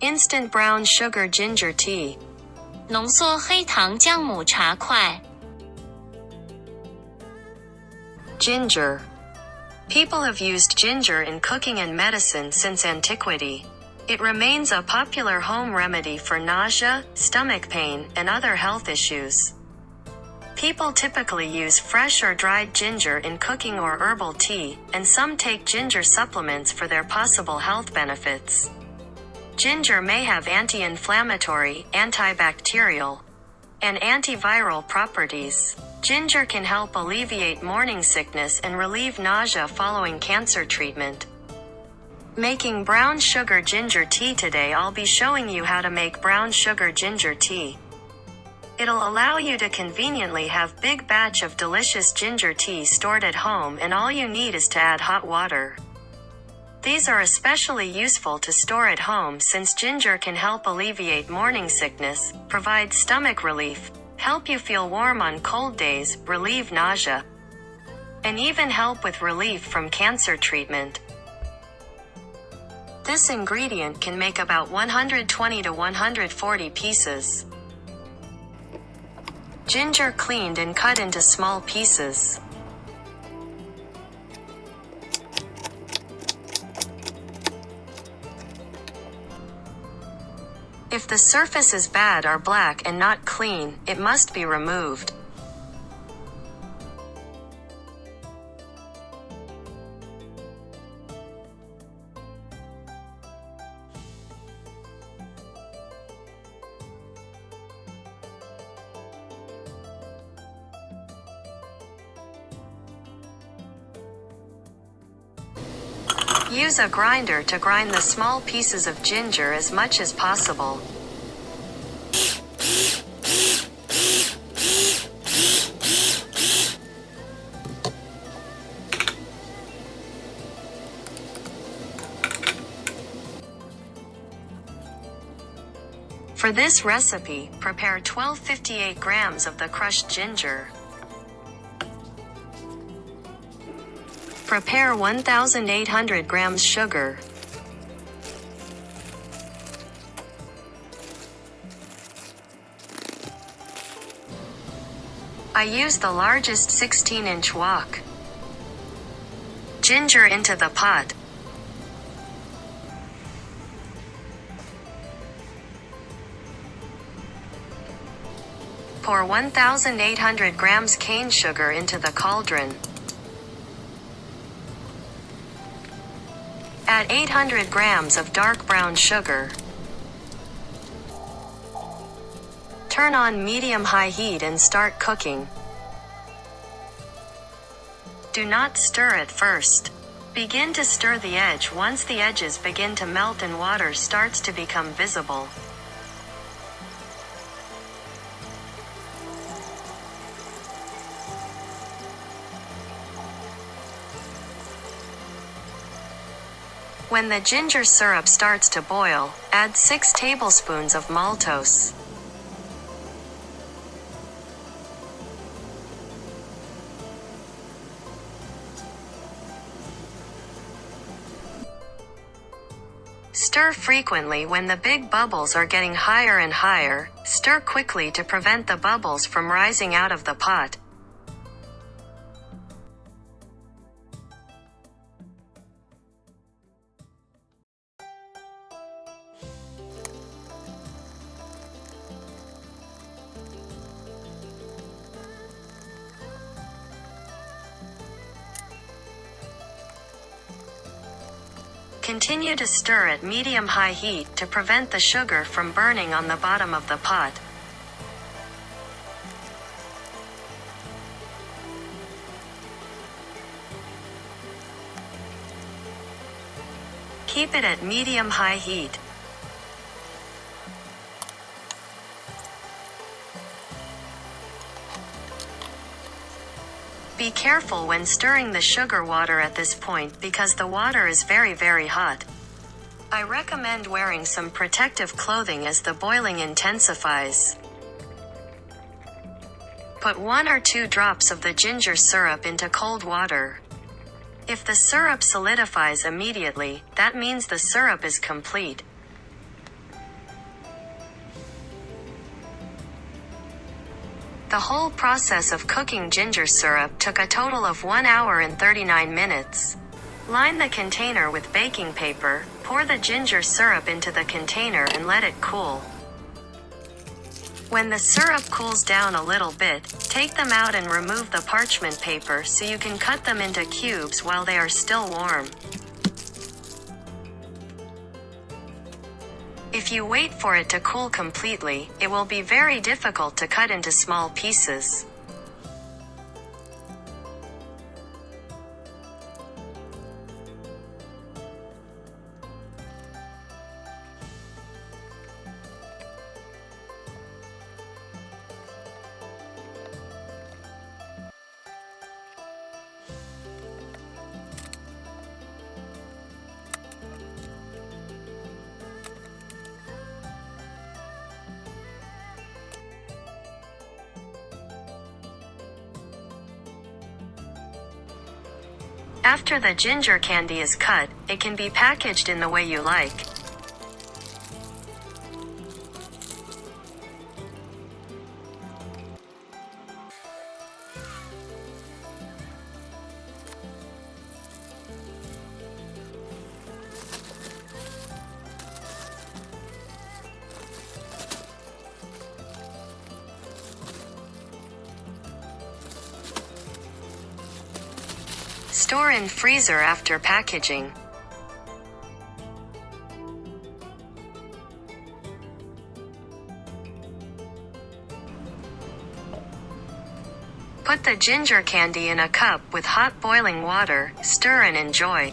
Instant brown sugar ginger tea. 浓缩黑糖姜母茶块。Ginger. People have used ginger in cooking and medicine since antiquity. It remains a popular home remedy for nausea, stomach pain, and other health issues. People typically use fresh or dried ginger in cooking or herbal tea, and some take ginger supplements for their possible health benefits. Ginger may have anti-inflammatory, antibacterial, and antiviral properties. Ginger can help alleviate morning sickness and relieve nausea following cancer treatment. Making brown sugar ginger tea. Today I'll be showing you how to make brown sugar ginger tea. It'll allow you to conveniently have big batch of delicious ginger tea stored at home, and all you need is to add hot water. These are especially useful to store at home since ginger can help alleviate morning sickness, provide stomach relief, help you feel warm on cold days, relieve nausea, and even help with relief from cancer treatment. This ingredient can make about 120 to 140 pieces. Ginger cleaned and cut into small pieces. If the surface is bad or black and not clean, it must be removed. Use a grinder to grind the small pieces of ginger as much as possible. For this recipe, prepare 1258 grams of the crushed ginger. Prepare 1,800 grams sugar. I use the largest 16-inch wok. Ginger into the pot. Pour 1,800 grams cane sugar into the cauldron. Add 800 grams of dark brown sugar. Turn on medium-high heat and start cooking. Do not stir at first. Begin to stir the edge once the edges begin to melt and water starts to become visible. When the ginger syrup starts to boil, add 6 tablespoons of maltose. Stir frequently. When the big bubbles are getting higher and higher, stir quickly to prevent the bubbles from rising out of the pot. Continue to stir at medium-high heat to prevent the sugar from burning on the bottom of the pot. Keep it at medium-high heat. Be careful when stirring the sugar water at this point because the water is very, very hot. I recommend wearing some protective clothing as the boiling intensifies. Put 1 or 2 drops of the ginger syrup into cold water. If the syrup solidifies immediately, that means the syrup is complete. The whole process of cooking ginger syrup took a total of 1 hour and 39 minutes. Line the container with baking paper, pour the ginger syrup into the container and let it cool. When the syrup cools down a little bit, take them out and remove the parchment paper so you can cut them into cubes while they are still warm. If you wait for it to cool completely, it will be very difficult to cut into small pieces. After the ginger candy is cut, it can be packaged in the way you like. Store in freezer after packaging. Put the ginger candy in a cup with hot boiling water, stir and enjoy.